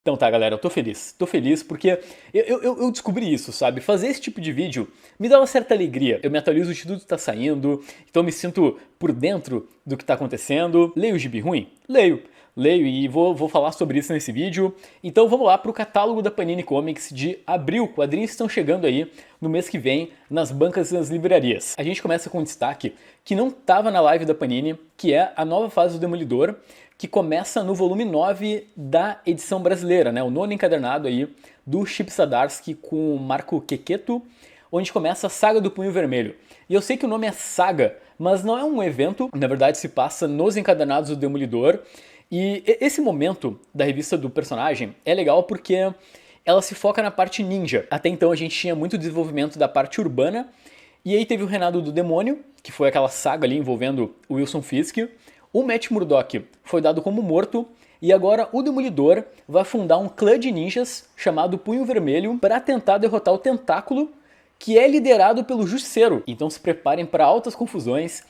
Então tá, galera, eu tô feliz. Tô feliz porque eu descobri isso, sabe? Fazer esse tipo de vídeo me dá uma certa alegria. Eu me atualizo de tudo que tá saindo, então eu me sinto por dentro do que tá acontecendo. Leio o gibi ruim? Leio. Leio e vou falar sobre isso nesse vídeo. Então vamos lá pro catálogo da Panini Comics de abril. Quadrinhos estão chegando aí no mês que vem nas bancas e nas livrarias. A gente começa com um destaque que não estava na live da Panini, que é a nova fase do Demolidor, que começa no volume 9 da edição brasileira, né? O nono encadernado aí do Chip Zdarsky com o Marco Checchetto, onde começa a Saga do Punho Vermelho. E eu sei que o nome é Saga, mas não é um evento, na verdade se passa nos encadernados do Demolidor. E esse momento da revista do personagem é legal porque ela se foca na parte ninja. Até então a gente tinha muito desenvolvimento da parte urbana, e aí teve o Reinado do Demônio, que foi aquela saga ali envolvendo o Wilson Fisk. O Matt Murdock foi dado como morto, e agora o Demolidor vai fundar um clã de ninjas chamado Punho Vermelho para tentar derrotar o Tentáculo, que é liderado pelo Justiceiro. Então se preparem para altas confusões.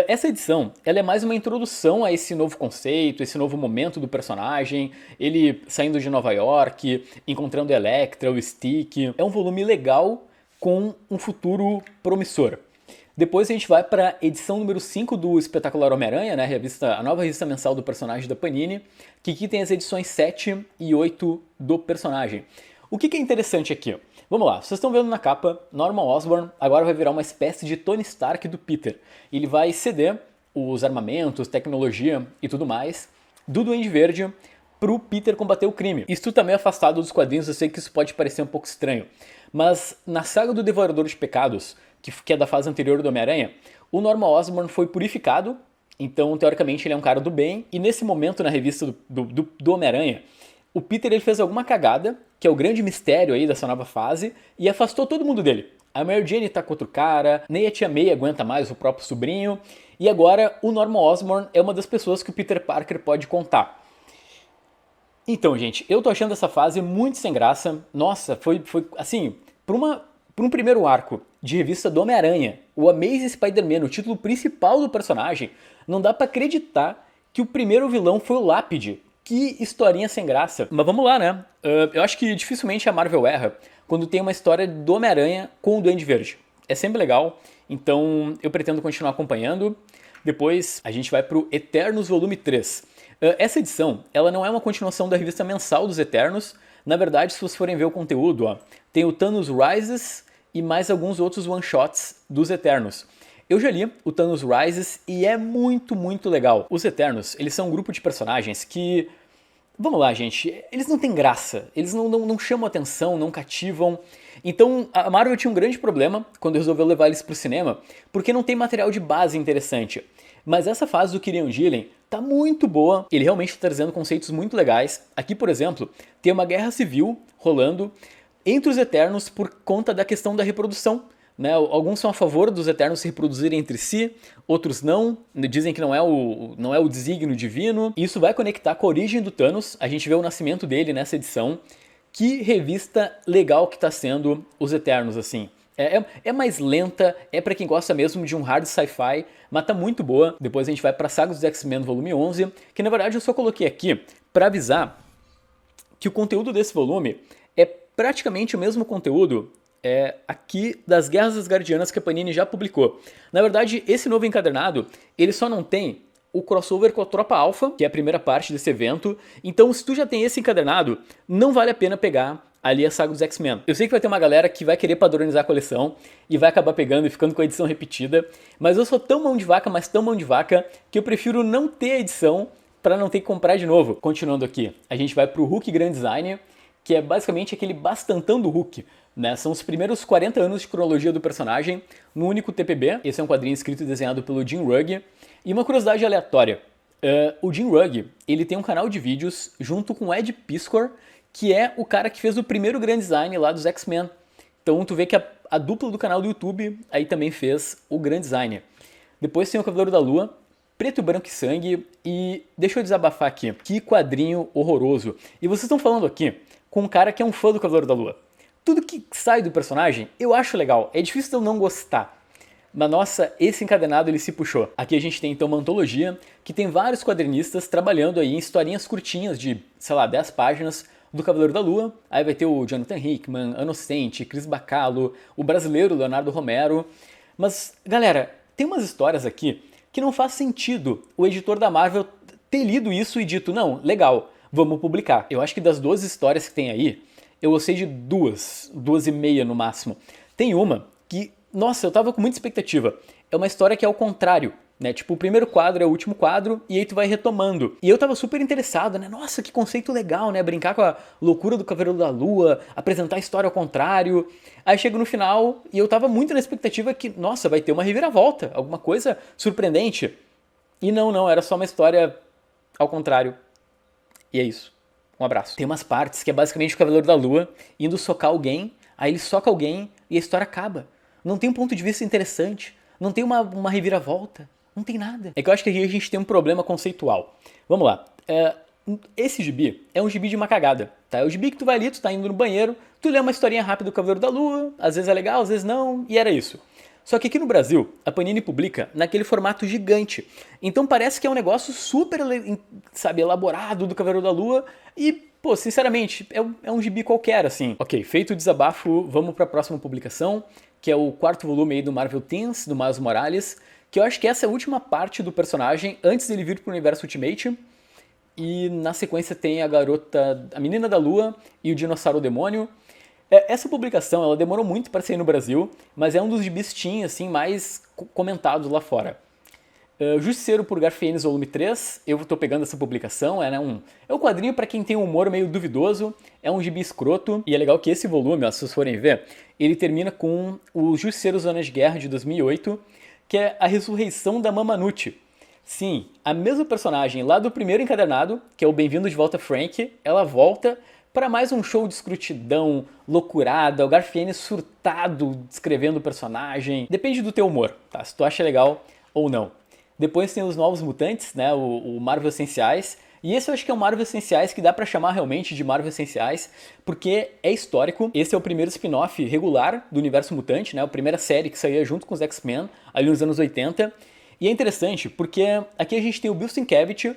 Essa edição ela é mais uma introdução a esse novo conceito, esse novo momento do personagem, ele saindo de Nova York, encontrando Elektra, o Stick. É um volume legal com um futuro promissor. Depois a gente vai para a edição número 5 do Espetacular Homem-Aranha, né, a nova revista mensal do personagem da Panini, que aqui tem as edições 7 e 8 do personagem. O que é interessante aqui? Vamos lá, vocês estão vendo na capa, Norman Osborn agora vai virar uma espécie de Tony Stark do Peter. Ele vai ceder os armamentos, tecnologia e tudo mais do Duende Verde pro Peter combater o crime. Isso tá meio afastado dos quadrinhos, eu sei que isso pode parecer um pouco estranho, mas na saga do Devorador de Pecados, que é da fase anterior do Homem-Aranha, o Norman Osborn foi purificado, então teoricamente ele é um cara do bem, e nesse momento na revista do Homem-Aranha, o Peter ele fez alguma cagada, que é o grande mistério aí dessa nova fase, e afastou todo mundo dele. A Mary Jane tá com outro cara, nem a Tia May aguenta mais o próprio sobrinho, e agora o Norman Osborn é uma das pessoas que o Peter Parker pode contar. Então, gente, eu tô achando essa fase muito sem graça. Nossa, foi assim, por um primeiro arco de revista do Homem-Aranha, o Amazing Spider-Man, o título principal do personagem, não dá pra acreditar que o primeiro vilão foi o Lápide. Que historinha sem graça. Mas vamos lá, né? Eu acho que dificilmente a Marvel erra quando tem uma história do Homem-Aranha com o Duende Verde. É sempre legal, então eu pretendo continuar acompanhando. Depois a gente vai pro Eternos Volume 3. Essa edição, ela não é uma continuação da revista mensal dos Eternos. Na verdade, se vocês forem ver o conteúdo, ó, tem o Thanos Rises e mais alguns outros one-shots dos Eternos. Eu já li o Thanos Rises e é muito, muito legal. Os Eternos, eles são um grupo de personagens que... Vamos lá, gente, eles não têm graça, eles não chamam atenção, não cativam. Então a Marvel tinha um grande problema quando resolveu levar eles pro cinema, porque não tem material de base interessante. Mas essa fase do Kieran Gillen tá muito boa, ele realmente está trazendo conceitos muito legais. Aqui, por exemplo, tem uma guerra civil rolando entre os Eternos por conta da questão da reprodução. Né? Alguns são a favor dos Eternos se reproduzirem entre si, outros não, dizem que não é o desígnio divino. Isso vai conectar com a origem do Thanos, a gente vê o nascimento dele nessa edição. Que revista legal que está sendo os Eternos, assim. É mais lenta, é para quem gosta mesmo de um hard sci-fi, mas tá muito boa. Depois a gente vai para a Saga dos X-Men volume 11, que na verdade eu só coloquei aqui para avisar que o conteúdo desse volume é praticamente o mesmo conteúdo aqui das Guerras Asgardianas que a Panini já publicou. Na verdade, esse novo encadernado, ele só não tem o crossover com a Tropa Alpha, que é a primeira parte desse evento. Então, se tu já tem esse encadernado, não vale a pena pegar ali a Saga dos X-Men. Eu sei que vai ter uma galera que vai querer padronizar a coleção e vai acabar pegando e ficando com a edição repetida, mas eu sou tão mão de vaca, mas tão mão de vaca, que eu prefiro não ter a edição para não ter que comprar de novo. Continuando aqui, a gente vai pro Hulk Grand Design, que é basicamente aquele bastantão do Hulk. Né? São os primeiros 40 anos de cronologia do personagem no único TPB. Esse é um quadrinho escrito e desenhado pelo Jim Rugg. E uma curiosidade aleatória, o Jim Rugg ele tem um canal de vídeos junto com o Ed Piskor, que é o cara que fez o primeiro Grand Design lá dos X-Men. Então tu vê que a dupla do canal do YouTube aí também fez o Grand Design. Depois tem o Cavaleiro da Lua, preto, branco e sangue, e deixa eu desabafar aqui, que quadrinho horroroso. E vocês estão falando aqui com um cara que é um fã do Cavaleiro da Lua. Tudo que sai do personagem, eu acho legal. É difícil eu não gostar. Mas nossa, esse encadenado ele se puxou. Aqui a gente tem então uma antologia que tem vários quadrinistas trabalhando aí em historinhas curtinhas de, sei lá, 10 páginas, do Cavaleiro da Lua, aí vai ter o Jonathan Hickman, Anocente, Chris Bacalo, o brasileiro Leonardo Romero. Mas, galera, tem umas histórias aqui que não faz sentido o editor da Marvel ter lido isso e dito, não, legal, vamos publicar. Eu acho que das 12 histórias que tem aí, eu gostei de duas e meia no máximo. Tem uma que, nossa, eu tava com muita expectativa. É uma história que é ao contrário, né? Tipo, o primeiro quadro é o último quadro e aí tu vai retomando. E eu tava super interessado, né? Nossa, que conceito legal, né? Brincar com a loucura do Cavaleiro da Lua, apresentar a história ao contrário. Aí chega no final e eu tava muito na expectativa que, nossa, vai ter uma reviravolta, alguma coisa surpreendente. E não, era só uma história ao contrário. E é isso. Um abraço. Tem umas partes que é basicamente o Cavaleiro da Lua indo socar alguém, aí ele soca alguém e a história acaba. Não tem um ponto de vista interessante, não tem uma reviravolta, não tem nada. É que eu acho que aqui a gente tem um problema conceitual. Vamos lá. Esse gibi é um gibi de uma cagada, tá? É o gibi que tu vai ali, tu tá indo no banheiro, tu lê uma historinha rápida do Cavaleiro da Lua, às vezes é legal, às vezes não, e era isso. Só que aqui no Brasil, a Panini publica naquele formato gigante. Então parece que é um negócio super, sabe, elaborado do Cavaleiro da Lua e, pô, sinceramente, é um gibi qualquer, assim. Ok, feito o desabafo, vamos pra próxima publicação, que é o 4º volume aí do Marvel Teens, do Miles Morales, que eu acho que essa é a última parte do personagem antes dele vir pro universo Ultimate. E na sequência tem a garota, a menina da lua e o dinossauro demônio. Essa publicação ela demorou muito para sair no Brasil, mas é um dos gibis teen, assim, mais comentados lá fora. Justiceiro por Garfienes, volume 3, eu tô pegando essa publicação, é um quadrinho para quem tem um humor meio duvidoso, é um gibi escroto, e é legal que esse volume, ó, se vocês forem ver, ele termina com o Justiceiro Zona de Guerra de 2008, que é a ressurreição da Mamanuchi. Sim, a mesma personagem lá do primeiro encadernado, que é o Bem-vindo de Volta Frank, ela volta para mais um show de escrutidão, loucurada, o Garfienes surtado descrevendo o personagem. Depende do teu humor, tá? Se tu acha legal ou não. Depois tem os Novos Mutantes, né? O Marvel Essenciais. E esse eu acho que é o Marvel Essenciais que dá pra chamar realmente de Marvel Essenciais, porque é histórico. Esse é o primeiro spin-off regular do universo mutante, né? A primeira série que saía junto com os X-Men, ali nos anos 80. E é interessante porque aqui a gente tem o Bill Sienkiewicz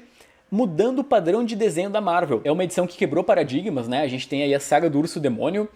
mudando o padrão de desenho da Marvel. É uma edição que quebrou paradigmas, né? A gente tem aí a saga do Urso Demônio.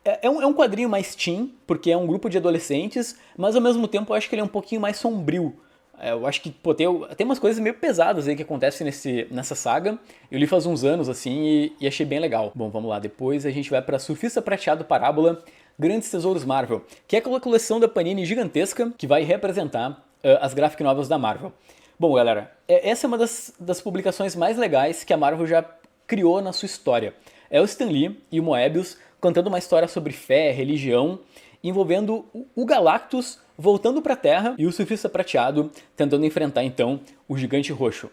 É um quadrinho mais teen, porque é um grupo de adolescentes, mas ao mesmo tempo eu acho que ele é um pouquinho mais sombrio. Eu acho que pô, tem umas coisas meio pesadas aí que acontecem nessa saga. Eu li faz uns anos, assim, e achei bem legal. Bom, vamos lá. Depois a gente vai para Surfista Prateado Parábola, Grandes Tesouros Marvel, que é aquela coleção da Panini gigantesca que vai representar as graphic novels da Marvel. Bom, galera, essa é uma das publicações mais legais que a Marvel já criou na sua história. É o Stan Lee e o Moebius contando uma história sobre fé, religião, envolvendo o Galactus voltando para a Terra e o Surfista Prateado tentando enfrentar, então, o Gigante Roxo.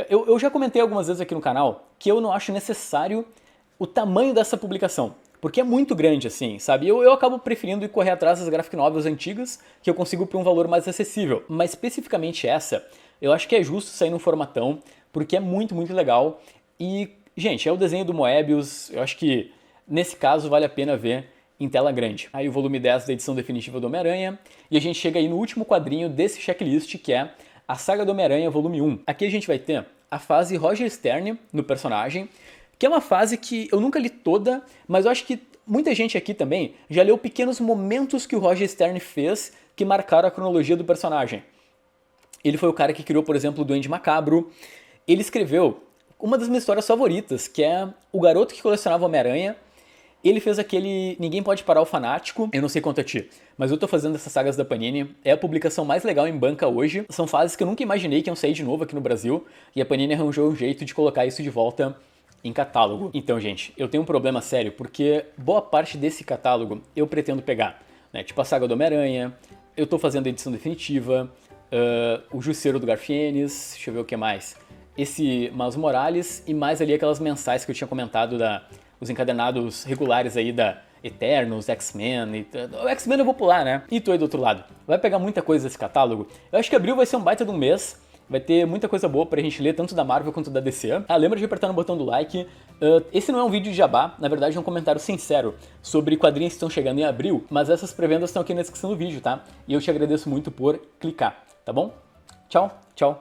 Eu já comentei algumas vezes aqui no canal que eu não acho necessário o tamanho dessa publicação, porque é muito grande, assim, sabe? Eu acabo preferindo ir correr atrás das graphic novels antigas, que eu consigo por um valor mais acessível. Mas especificamente essa, eu acho que é justo sair num formatão, porque é muito, muito legal. E, gente, é o desenho do Moebius, eu acho que nesse caso vale a pena ver em tela grande. Aí o volume 10 da edição definitiva do Homem-Aranha, e a gente chega aí no último quadrinho desse checklist, que é a Saga do Homem-Aranha, volume 1. Aqui a gente vai ter a fase Roger Stern no personagem, que é uma fase que eu nunca li toda, mas eu acho que muita gente aqui também já leu pequenos momentos que o Roger Stern fez que marcaram a cronologia do personagem. Ele foi o cara que criou, por exemplo, o Duende Macabro. Ele escreveu uma das minhas histórias favoritas, que é O Garoto que Colecionava Homem-Aranha. Ele fez aquele Ninguém Pode Parar o Fanático, eu não sei quanto a ti, mas eu tô fazendo essas sagas da Panini, é a publicação mais legal em banca hoje. São fases que eu nunca imaginei que iam sair de novo aqui no Brasil, e a Panini arranjou um jeito de colocar isso de volta em catálogo. Então, gente, eu tenho um problema sério, porque boa parte desse catálogo eu pretendo pegar, né? Tipo a saga do Homem-Aranha, eu tô fazendo a edição definitiva, o Justiceiro do Garfienes, deixa eu ver o que mais, esse Miles Morales e mais ali aquelas mensais que eu tinha comentado os encadenados regulares aí da Eternos, X-Men, o X-Men eu vou pular, né? E tu aí do outro lado. Vai pegar muita coisa desse catálogo. Eu acho que abril vai ser um baita de um mês. Vai ter muita coisa boa pra gente ler, tanto da Marvel quanto da DC. Ah, lembra de apertar no botão do like. Esse não é um vídeo de jabá, na verdade é um comentário sincero sobre quadrinhos que estão chegando em abril, mas essas pré-vendas estão aqui na descrição do vídeo, tá? E eu te agradeço muito por clicar, tá bom? Tchau, tchau.